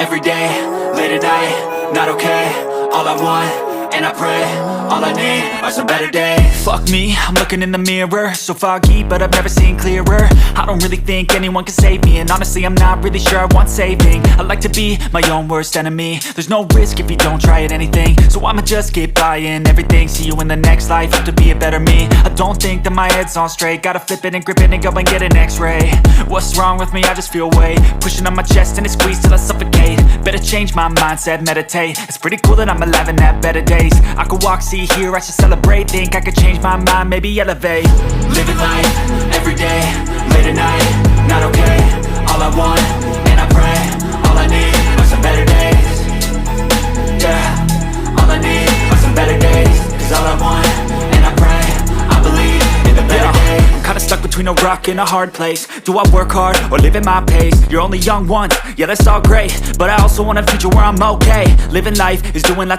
every day, late at night, not okay. All I want, and I pray, all I need are some better days. Fuck me, I'm looking in the mirror, so foggy, but I've never seen clearer. I don't really think anyone can save me, and honestly I'm not really sure I want saving. I like to be my own worst enemy. There's no risk if you don't try at anything, so I'ma just keep buying everything. See you in the next life, have to be a better me. I don't think that my head's on straight, gotta flip it and grip it and go and get an x-ray. What's wrong with me? I just feel weight pushing on my chest and it squeezes till I suffocate. Better change my mindset, meditate. It's pretty cool that I'm alive and have better days. I could walk, see, hear, I should celebrate. Think I could change my mind, maybe elevate. Living life, every day, late at night, not okay. All I want, and I pray, all I need are some better days. Yeah, all I need are some better days. Cause all I want, and I pray, I believe in the better days. I'm kinda stuck between a rock and a hard place. Do I work hard, or live at my pace? You're only young once, yeah that's all great, but I also want a future where I'm okay. Living life is doing lots